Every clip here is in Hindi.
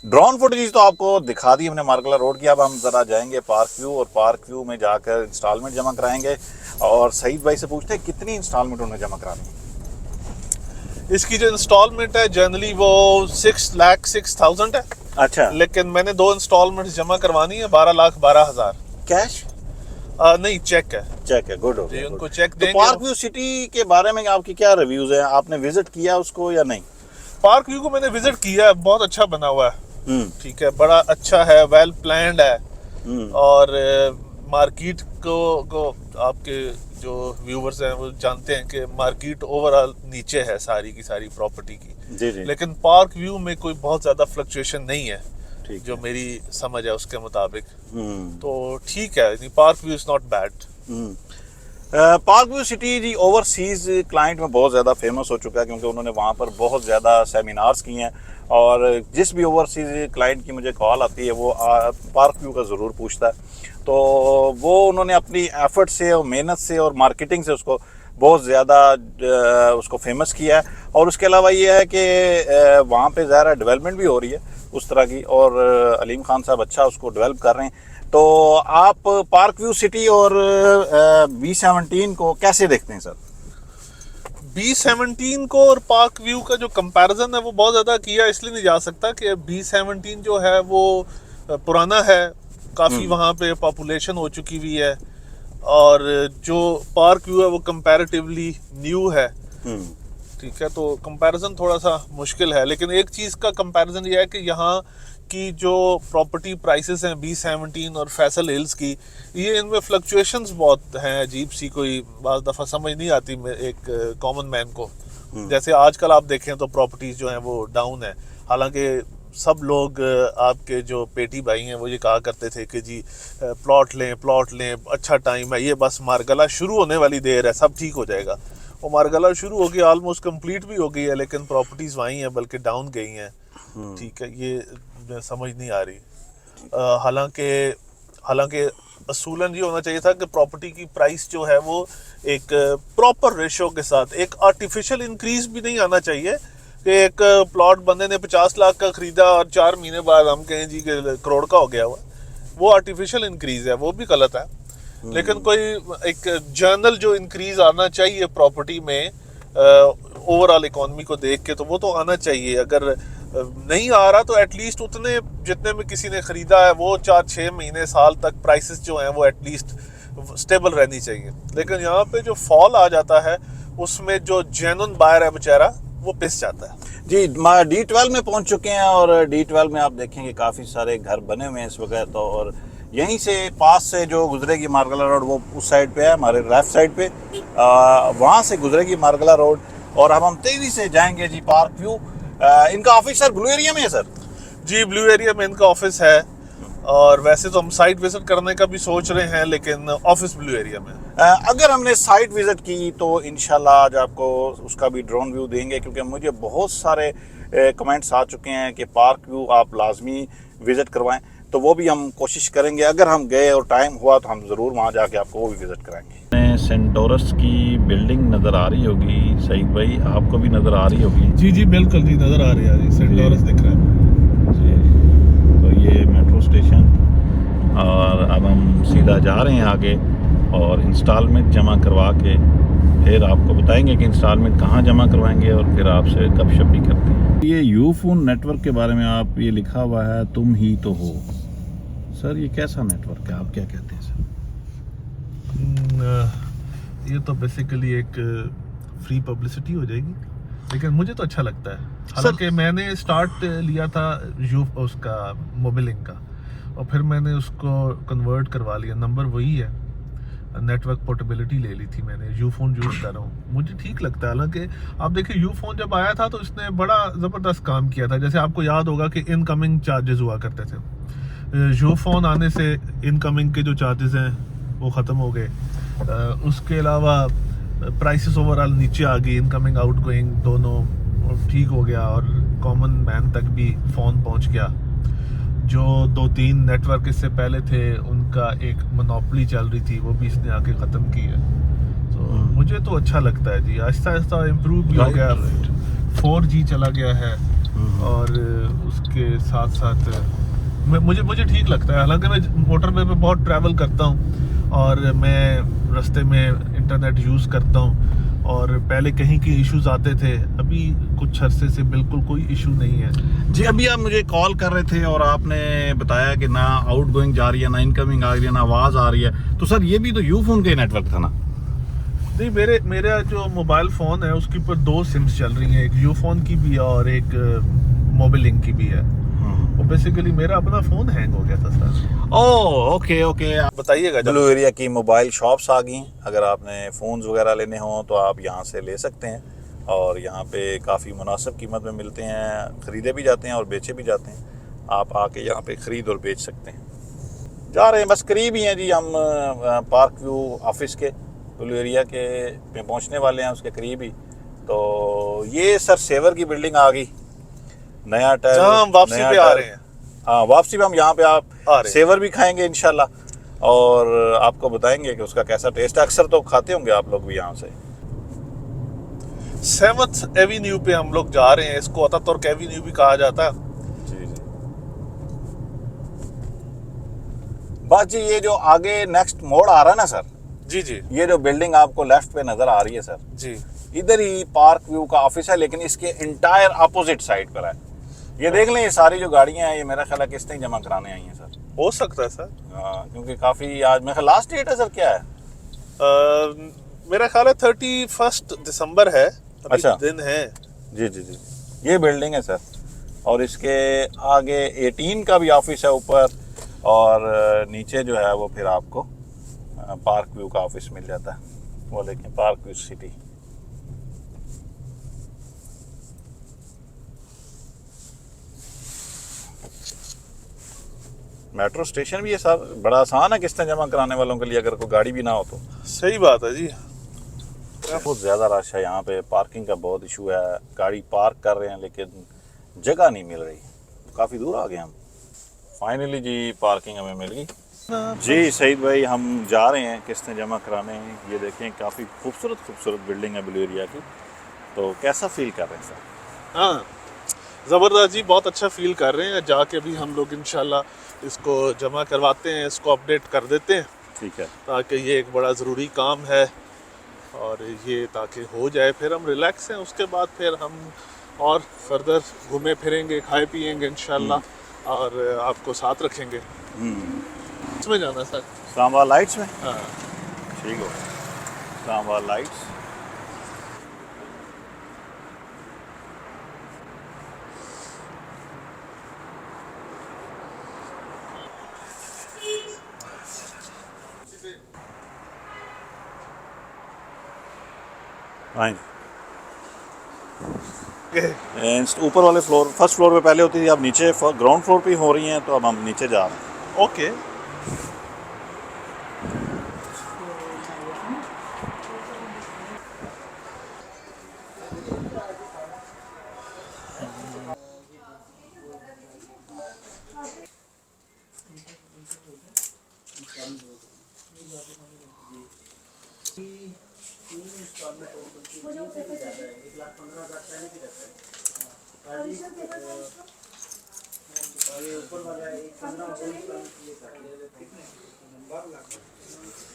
ड्रोन फुटेज तो आपको दिखा दी हमने मार्गला रोड की। अब हम ज़रा जाएंगे पार्क व्यू, और पार्क व्यू में जाकर इंस्टॉलमेंट जमा कराएंगे। और सईद भाई से पूछते हैं कितनी इंस्टॉलमेंट उन्हें जमा करानी है। इसकी जो इंस्टॉलमेंट है जनरली वो 6,06,000 है। अच्छा, लेकिन मैंने 2 इंस्टॉलमेंट जमा करवानी है 12,12,000। कैश? नहीं, चेक है चेक है, गुड हो जी, गया। उनको good। चेक तो देंगे। पार्क व्यू सिटी के बारे में आपकी क्या रिव्यूज हैं? आपने विजिट किया उसको या नहीं? पार्क व्यू को मैंने विजिट किया है, बहुत अच्छा बना हुआ है। ठीक है, बड़ा अच्छा है, वेल प्लान्ड है। और मार्केट को आपके जो व्यूवर्स हैं वो जानते हैं कि मार्केट ओवरऑल नीचे है सारी की सारी प्रॉपर्टी की। जी जी। लेकिन पार्क व्यू में कोई बहुत ज्यादा फ्लक्चुएशन नहीं है, ठीक जो है। मेरी समझ है उसके मुताबिक। तो ठीक है, park view is not bad. Park view city जी ओवरसीज क्लाइंट में बहुत ज़्यादा फेमस हो चुका है, क्योंकि उन्होंने वहाँ पर बहुत ज़्यादा सेमिनार्स किए हैं। और जिस भी ओवरसीज क्लाइंट की मुझे कॉल आती है वो पार्क व्यू का ज़रूर पूछता है। तो वो उन्होंने अपनी एफर्ट से और मेहनत से और मार्केटिंग से उसको बहुत ज़्यादा उसको फेमस किया है। और उसके अलावा ये है कि वहाँ पे ज़्यादा डेवलपमेंट भी हो रही है उस तरह की, और अलीम खान साहब अच्छा उसको डेवलप कर रहे हैं। तो आप पार्क व्यू सिटी और B17 को कैसे देखते हैं सर? B17 को और पार्क व्यू का जो कंपैरिजन है वो बहुत ज़्यादा किया इसलिए नहीं जा सकता कि B17 जो है वो पुराना है, काफ़ी वहाँ पे पॉपुलेशन हो चुकी हुई है। और जो पार्क व्यू है वो कंपैरेटिवली न्यू है। ठीक है, तो कंपैरिजन थोड़ा सा मुश्किल है। लेकिन एक चीज़ का कंपैरिजन ये है कि यहाँ की जो प्रॉपर्टी प्राइसेस हैं B17 और फैसल हिल्स की, ये इनमें फ्लक्चुएशंस बहुत हैं अजीब सी, कोई बाज़ दफ़ा समझ नहीं आती एक कॉमन मैन को। जैसे आजकल आप देखें तो प्रॉपर्टीज़ जो हैं वो डाउन है। हालांकि सब लोग आपके जो पेटी भाई हैं वो ये कहा करते थे कि जी प्लॉट लें, अच्छा टाइम है, ये बस मारगला शुरू होने वाली देर है, सब ठीक हो जाएगा। वो मारगला शुरू हो गई, ऑलमोस्ट कंप्लीट भी हो गई है, लेकिन प्रॉपर्टीज़ वहीं हैं बल्कि डाउन गई हैं। ठीक है, ये समझ नहीं आ रही। हालांकि असूलन ये होना चाहिए था कि प्रॉपर्टी की प्राइस जो है वो एक प्रॉपर रेशो के साथ, एक आर्टिफिशियल इंक्रीज भी नहीं आना चाहिए कि एक प्लॉट बंदे ने 50 लाख का खरीदा और 4 महीने बाद हम कहें जी कि करोड़ का हो गया हुआ। वो आर्टिफिशियल इंक्रीज है, वो भी गलत है। लेकिन कोई एक जनरल जो इंक्रीज आना चाहिए प्रॉपर्टी में ओवरऑल इकोनॉमी को देख के, तो वो तो आना चाहिए। अगर नहीं आ रहा तो एटलीस्ट उतने जितने में किसी ने खरीदा है वो 4-6 महीने साल तक प्राइसेस जो हैं वो एटलीस्ट स्टेबल रहनी चाहिए। लेकिन यहाँ पे जो फॉल आ जाता है उसमें जो जेन्युइन बायर है बेचारा वो पिस जाता है। जी, D12 में पहुंच चुके हैं, और D12 में आप देखेंगे काफ़ी सारे घर बने हुए हैं इस वक्त। और यहीं से पास से जो गुजरेगी मारगला रोड वो उस साइड पे है, हमारे लेफ्ट साइड पे वहाँ से गुजरेगी मारगला रोड। और अब हम तेज़ी से जाएंगे जी पार्क व्यू। इनका ऑफिस सर ब्लू एरिया में है सर? जी, ब्लू एरिया में इनका ऑफिस है। और वैसे तो हम साइट विजिट करने का भी सोच रहे हैं, लेकिन ऑफिस ब्लू एरिया में। अगर हमने साइट विजिट की तो इंशाल्लाह आज आपको उसका भी ड्रोन व्यू देंगे, क्योंकि मुझे बहुत सारे कमेंट्स आ चुके हैं कि पार्क व्यू आप लाजमी विजिट करवाएं। तो वो भी हम कोशिश करेंगे, अगर हम गए और टाइम हुआ तो हम ज़रूर वहाँ जाके आपको वो भी विजिट कराएंगे। सेंटोरस की बिल्डिंग नज़र आ रही होगी सईद भाई, आपको भी नज़र आ रही होगी? जी जी बिल्कुल जी, नज़र आ रही है जी, सेंटोरस दिख रहा है जी। तो ये मेट्रो स्टेशन, और अब हम सीधा जा रहे हैं आगे और इंस्टॉलमेंट जमा करवा के फिर आपको बताएंगे कि इंस्टॉलमेंट कहाँ जमा करवाएंगे, और फिर आपसे गपशप भी करते हैं। ये यूफोन नेटवर्क के बारे में आप ये लिखा हुआ है तुम ही तो हो सर, ये कैसा नेटवर्क है, आप क्या कहते हैं सर? ये तो बेसिकली एक फ्री पब्लिसिटी हो जाएगी, लेकिन मुझे तो अच्छा लगता है। हालांकि मैंने स्टार्ट लिया था उसका मोबिलिंग का, और फिर मैंने उसको कन्वर्ट करवा लिया, नंबर वही है, नेटवर्क पोर्टेबिलिटी ले ली थी मैंने, यूफोन यूज़ कर रहा हूँ, मुझे ठीक लगता है। हालांकि आप देखिए यूफोन जब आया था तो इसने बड़ा ज़बरदस्त काम किया था। जैसे आपको याद होगा कि इनकमिंग चार्जेस हुआ करते थे, यूफोन आने से इनकमिंग के जो चार्जेस हैं वो ख़त्म हो गए। उसके अलावा प्राइसेस ओवरऑल नीचे आ गई, इनकमिंग आउटगोइंग दोनों ठीक हो गया, और कॉमन मैन तक भी फ़ोन पहुंच गया। जो 2-3 नेटवर्क इससे पहले थे उनका एक मोनोपोली चल रही थी, वो भी इसने आके ख़त्म की है। तो मुझे तो अच्छा लगता है जी, आहिस्ता आहिस्ता इम्प्रूव भी हो गया। 4G चला गया है, और उसके साथ साथ मुझे ठीक लगता है। हालांकि मैं मोटरवे पे बहुत ट्रैवल करता हूँ और मैं रास्ते में इंटरनेट यूज़ करता हूँ, और पहले कहीं के इश्यूज आते थे, अभी कुछ अरसे से बिल्कुल कोई इशू नहीं है। जी, अभी आप मुझे कॉल कर रहे थे और आपने बताया कि ना आउटगोइंग जा रही है, ना इनकमिंग आ रही है, ना आवाज़ आ रही है। तो सर ये भी तो यू फोन का ही नेटवर्क था ना? नहीं, मेरा जो मोबाइल फ़ोन है उसके ऊपर 2 सिम्स चल रही हैं, एक यूफोन की भी है और एक मोबिलिंक की भी है। और बेसिकली मेरा अपना फ़ोन हैंग हो गया था सर। ओह, ओके ओके। बताइएगा जब। ब्लू एरिया की मोबाइल शॉप्स आ गई हैं। अगर आपने फ़ोन्स वगैरह लेने हों तो आप यहाँ से ले सकते हैं, और यहाँ पे काफ़ी मुनासिब कीमत में मिलते हैं, ख़रीदे भी जाते हैं और बेचे भी जाते हैं। आप आके यहाँ पे ख़रीद और बेच सकते हैं। जा रहे हैं, बस करीब ही हैं जी हम पार्क व्यू ऑफिस के, ब्लू एरिया के पे पहुँचने वाले हैं, उसके करीब ही। तो ये सर सेवर की बिल्डिंग आ गई, नया टायर, जहाँ हम वापसी पे आ रहे हैं। हाँ, वापसी में हम यहाँ पे आप आ रहे हैं। सेवर भी खाएंगे इंशाल्लाह, और आपको बताएंगे कि उसका कैसा टेस्ट है। अक्सर तो खाते होंगे आप लोग भी यहाँ से। 7th एवेन्यू पे हम लोग जा रहे हैं, इसको अतातुर्क एवेन्यू भी कहा जाता है। जी जी। बस जी, ये जो आगे नेक्स्ट मोड़ आ रहा है ना सर, जी जी ये जो बिल्डिंग आपको लेफ्ट पे नजर आ रही है सर, जी। इधर ही पार्क व्यू का ऑफिस है, लेकिन इसके इंटायर अपोजिट साइड पर है। ये देख लें, ये सारी जो गाड़ियां हैं ये मेरा ख्याल है किस्तें जमा कराने आई हैं सर। हो सकता है सर। हाँ, क्योंकि काफ़ी आज मेरा लास्ट डेट है सर, क्या है? मेरा ख्याल है 31 दिसंबर है, अभी अच्छा। दिन है। जी जी जी। ये बिल्डिंग है सर, और इसके आगे 18 का भी ऑफिस है ऊपर, और नीचे जो है वो फिर आपको पार्क व्यू का ऑफिस मिल जाता है। वो देखें, park view city. Metro station भी है सर, बड़ा आसान है किस्तें जमा कराने वालों के लिए, अगर कोई गाड़ी भी ना हो तो। सही बात है जी। बहुत ज़्यादा रश है यहाँ पे, पार्किंग का बहुत इशू है। गाड़ी पार्क कर रहे हैं लेकिन जगह नहीं मिल रही, काफ़ी दूर आ गए हम। फाइनली जी पार्किंग हमें मिल गई। जी सईद भाई, हम जा रहे हैं किस्तें जमा कराने। ये देखें, काफ़ी खूबसूरत खूबसूरत बिल्डिंग है ब्लू एरिया की। तो कैसा फील कर रहे हैं सर? हाँ, ज़बरदस्त जी, बहुत अच्छा फील कर रहे हैं। जाके भी हम लोग इंशाल्लाह इसको जमा करवाते हैं, इसको अपडेट कर देते हैं, ठीक है। ताकि ये एक बड़ा ज़रूरी काम है और ये ताकि हो जाए, फिर हम रिलैक्स हैं। उसके बाद फिर हम और फर्दर घूमे फिरेंगे, खाए पिएंगे इंशाल्लाह, और आपको साथ रखेंगे। इसमें जाना सर। इस्लामाबाद लाइट्स में? हाँ। ठीक हो, इस्लामाबाद लाइट्स। हाँ, ऊपर वाले फ्लोर, फर्स्ट फ्लोर पे पहले होती थी, अब नीचे ग्राउंड फ्लोर पे हो रही हैं, तो अब हम नीचे जा रहे हैं। ओके।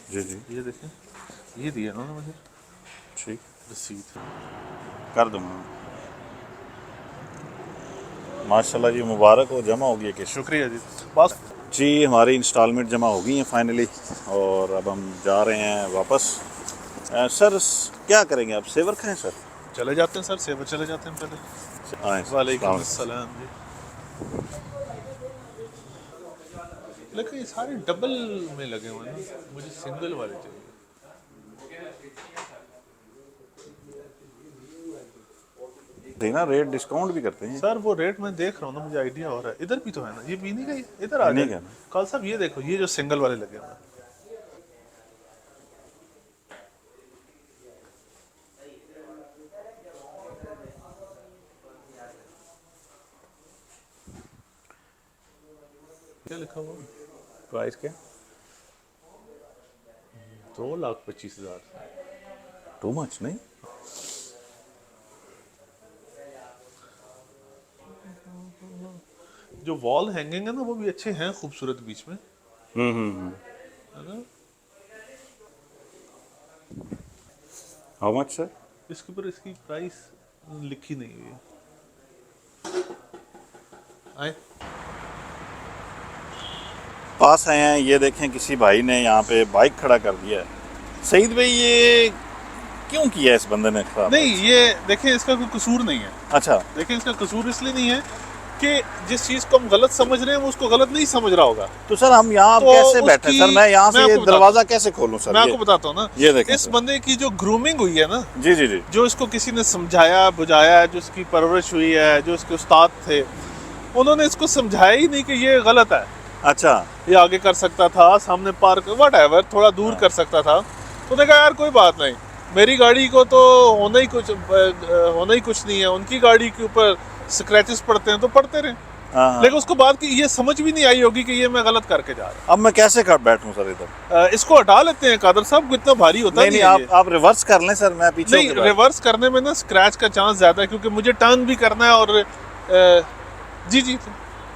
जी जी। ये देखें, ये दिया ना मुझे ठीक, रसीद। कर दूँगा। माशाल्लाह जी, मुबारक हो, जमा हो गई है किस्त। शुक्रिया जी। बस जी, हमारी इंस्टॉलमेंट जमा हो गई हैं फाइनली, और अब हम जा रहे हैं वापस। सर क्या करेंगे, आप सेवर खाएं सर? चले जाते हैं सर, सेवा चले जाते हैं पहले। आए। वालेकुम अस्सलाम जी। लेकिन ये सारे डबल में लगे हुए हैं ना, मुझे सिंगल वाले चाहिए। देना, रेट डिस्काउंट भी करते हैं। सर वो रेट मैं देख रहा हूँ ना, मुझे आइडिया हो रहा है। इधर भी तो है ना, ये बीनी का ही, इधर आ बीनी जाए। का ना। कल साहब ये देखो, ये जो सिंगल वाले लगे हुए हैं। क्या लिखा हुआ? प्राइस क्या? 2,25,000। टू मच नहीं? जो वॉल हैंगिंग है ना वो भी अच्छे हैं, खूबसूरत बीच में, है ना। How much sir? इसके ऊपर इसकी प्राइस लिखी नहीं हुई है। आए पास आए हैं, ये देखें किसी भाई ने यहाँ पे बाइक खड़ा कर दिया है। सईद भाई ये क्यों किया इस बंदे ने खराब? नहीं, ये देखिए इसका कोई कसूर नहीं है। अच्छा, देखिए इसका कसूर इसलिए नहीं है कि जिस चीज को हम गलत समझ रहे हैं वो उसको गलत नहीं समझ रहा होगा। तो सर हम यहाँ तो कैसे बैठे उसकी- सर? मैं यहाँ से मैं ये आपको दरवाजा कैसे खोलूँ सर? मैं आपको बताता हूँ ना, ये देखें इस सर। बंदे की जो ग्रूमिंग हुई है ना, जी जी जी। जो इसको किसी ने समझाया बुझाया, जो इसकी परवरिश हुई है, जो इसके उस्ताद थे, उन्होंने इसको समझाया ही नहीं कि ये गलत है, अच्छा, ये आगे कर सकता था, सामने पार्क व्हाटएवर थोड़ा दूर कर सकता था। तो उन्होंने कहा यार कोई बात नहीं, मेरी गाड़ी को तो होना ही कुछ नहीं है, उनकी गाड़ी के ऊपर स्क्रैचेस पड़ते हैं तो पड़ते रहे। हाँ। लेकिन उसको बात की ये समझ भी नहीं आई होगी कि ये मैं गलत करके जा रहा अब मैं कैसे कर बैठूं सर इधर? हूँ। इसको हटा लेते हैं कादर साहब, इतना भारी होता नहीं नहीं नहीं, है ये। आप रिवर्स कर लें सर, मैं पीछे नहीं, होके बैठ- रिवर्स करने में ना स्क्रैच का चांस ज्यादा है, क्योंकि मुझे टर्न भी करना है और जी जी।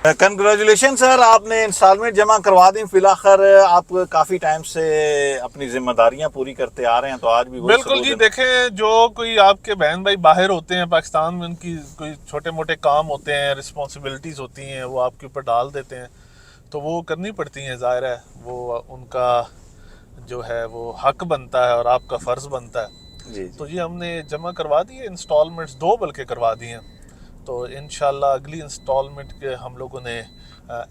कंग्रेचुलेशन सर, आपने इंस्टॉलमेंट जमा करवा दी। फिलहाल आप काफी टाइम से अपनी जिम्मेदारियां पूरी करते आ रहे हैं, तो आज भी वही बिल्कुल सबूत जी। है। देखें, जो कोई आपके बहन भाई बाहर होते हैं पाकिस्तान में, उनकी कोई छोटे मोटे काम होते हैं, रिस्पॉन्सिबिलिटीज होती हैं, वो आपके ऊपर डाल देते हैं, तो वो करनी पड़ती हैं, जाहिर है वो उनका जो है वो हक बनता है और आपका फ़र्ज़ बनता है। जी तो ये हमने जमा करवा दिए इंस्टॉलमेंट्स, 2 बल्कि करवा दिए हैं। तो इंशाल्लाह अगली इंस्टॉलमेंट के हम लोगों ने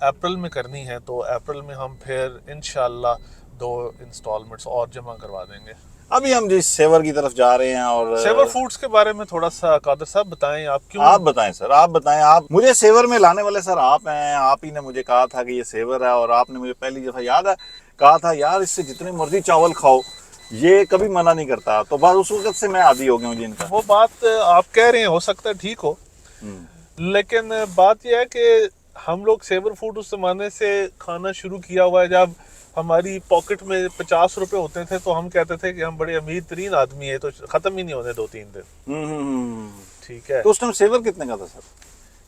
अप्रैल में करनी है, तो अप्रैल में हम फिर इंशाल्लाह 2 इंस्टॉलमेंट्स और जमा करवा देंगे। अभी हम जिस सेवर की तरफ जा रहे हैं, और सेवर फूड्स के बारे में थोड़ा सा कादर साहब बताएं, आप क्यों? आप बताएं सर, आप बताएं। आप मुझे सेवर में लाने वाले सर आप हैं। आप ही ने मुझे कहा था कि ये सेवर है, और आपने मुझे पहली दफा याद है कहा था यार इससे जितने मर्जी चावल खाओ, ये कभी मना नहीं करता। तो बस उस वक्त से मैं आदी हो गया हूँ जी इनका। वो बात आप कह रहे हैं, हो सकता है ठीक हो, लेकिन बात यह है कि हम लोग सेवर फूड उस जमाने से खाना शुरू किया हुआ है जब हमारी पॉकेट में 50 रुपए होते थे, तो हम कहते थे कि हम बड़े अमीर तरीन आदमी है, तो खत्म ही नहीं होने 2-3 दिन। ठीक है। तो उस टाइम सेवर कितने का था सर?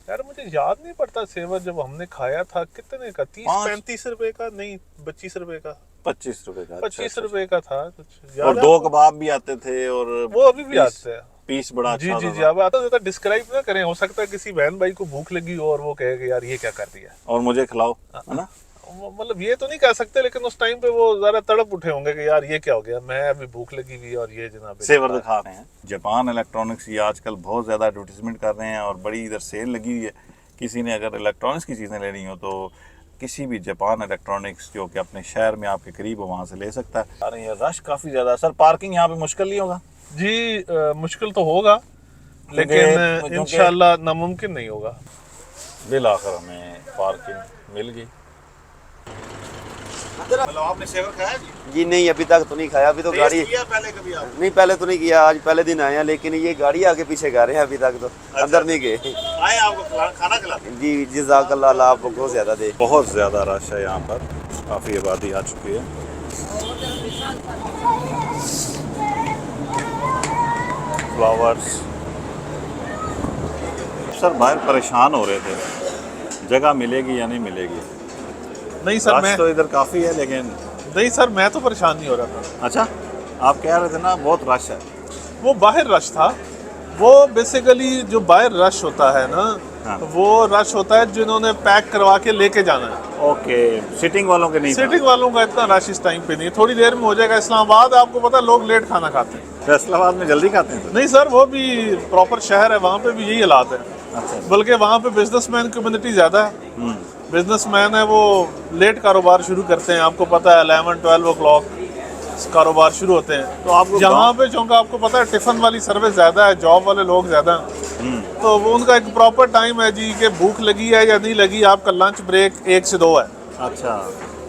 यार मुझे याद नहीं पड़ता, सेवर जब हमने खाया था कितने का, 30-35 रुपए का, नहीं 25 रुपए का, 25 रुपए का। 25 रुपए का था कुछ। और 2 कबाब भी आते थे, और वो अभी भी आते हैं। पीस बड़ा जी अच्छा जी जी। था। अब आता डिस्क्राइब ना करें, हो सकता है किसी बहन भाई को भूख लगी हो और वो कहे यार ये क्या कर दिया, और मुझे खिलाओ, है ना? मतलब ये तो नहीं कह सकते, लेकिन उस टाइम पे वो जरा तड़प उठे होंगे कि यार ये क्या हो गया, मैं अभी भूख लगी हुई और ये जनाब सेवर दिखा रहे हैं। जापान इलेक्ट्रॉनिक्स ये आजकल बहुत ज़्यादा एडवर्टीजमेंट कर रहे हैं, और बड़ी इधर सेल लगी हुई है। किसी ने अगर इलेक्ट्रॉनिक्स की चीज़ें लेनी हो तो किसी भी जापान इलेक्ट्रॉनिक्स जो कि अपने शहर में आपके करीब हो, वहाँ से ले सकता है। अरे ये रश काफ़ी ज़्यादा सर, पार्किंग यहाँ पे मुश्किल नहीं होगा? जी मुश्किल तो होगा, लेकिन क्योंकि- इंशाल्लाह नामुमकिन नहीं होगा। बिल आखिर हमें पार्किंग मिल गई। मतलब आपने सेवर खाया जी नहीं, अभी तक तो नहीं खाया। अभी तो गाड़ी किया पहले कभी आप? नहीं, पहले तो नहीं किया, आज पहले दिन आए हैं, लेकिन ये गाड़ी आगे पीछे कर रहे हैं, अभी तक तो अंदर नहीं गए। आए आपको खाना खिलाते? जी जज़ाकल्लाह, आपको बहुत ज़्यादा दे। बहुत ज़्यादा रश है यहाँ पर, काफ़ी आबादी आ चुकी है। फ्लावर्स। सर बाहर परेशान हो रहे थे, जगह मिलेगी या नहीं मिलेगी। नहीं सर रश मैं तो इधर काफ़ी है, लेकिन नहीं सर मैं तो परेशान नहीं हो रहा था। अच्छा, आप कह रहे थे ना बहुत रश है। वो बाहर रश था, वो बेसिकली जो बाहर रश होता है ना, हाँ। वो रश होता है जिन्होंने पैक करवा के लेके जाना है। ओके, सिटिंग वालों के नहीं था। सिटिंग वालों का इतना रश इस टाइम पे नहीं है, थोड़ी देर में हो जाएगा। इस्लामाबाद आपको पता है लोग लेट खाना खाते हैं। फैसलाबाद में जल्दी खाते हैं? नहीं सर, वो भी प्रॉपर शहर है, वहाँ पे भी यही हालात है। अच्छा। बल्कि वहाँ पे बिजनेसमैन कम्युनिटी ज़्यादा है। बिजनेसमैन है वो लेट कारोबार शुरू करते हैं, आपको पता है 11-12 ओ क्लॉक कारोबार शुरू होते हैं। तो आपको यहाँ पे चूँकि आपको पता है टिफ़िन वाली सर्विस ज़्यादा है, जॉब वाले लोग ज़्यादा हैं, तो वो उनका एक प्रॉपर टाइम है जी कि भूख लगी है या नहीं लगी, आपका लंच ब्रेक 1 से 2 है। अच्छा,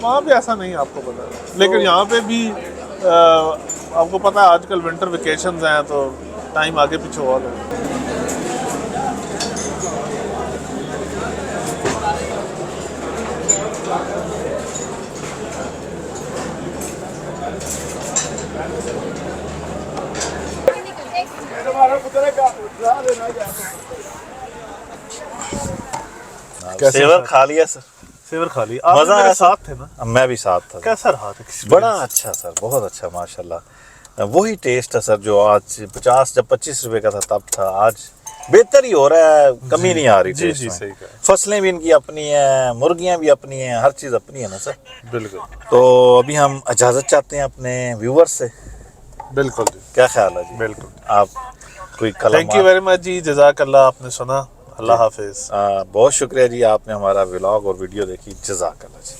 वहाँ पे ऐसा नहीं है, आपको पता है। लेकिन यहाँ पे भी आपको पता है आजकल विंटर वेकेशंस हैं, तो टाइम आगे पीछे हो रहा है। कैसा सेवर था? खा लिया सर, सेवर खा ली आप? मजा मेरे आया साथ थे ना? मैं भी साथ था। कैसा रहा था experience? बड़ा अच्छा सर, बहुत अच्छा माशाल्लाह। वही टेस्ट है सर जो आज 50 जब 25 रुपए का था तब था, आज बेहतर ही हो रहा है, कमी नहीं आ रही जी, टेस्ट जी, में। सही कहा। फसलें भी इनकी अपनी हैं, मुर्गियां भी अपनी हैं, हर चीज़ अपनी है ना सर। बिल्कुल तो अभी हम इजाज़त चाहते हैं अपने व्यूवर्स से, बिल्कुल जी, क्या ख्याल है जी? बिल्कुल। आप कोई कलम? थैंक यू वेरी मच जी, जज़ाकल्लाह, आपने सुना। अल्लाह हाफिज़। बहुत शुक्रिया जी, आपने हमारा व्लॉग और वीडियो देखी, जज़ाकल्लाह जी।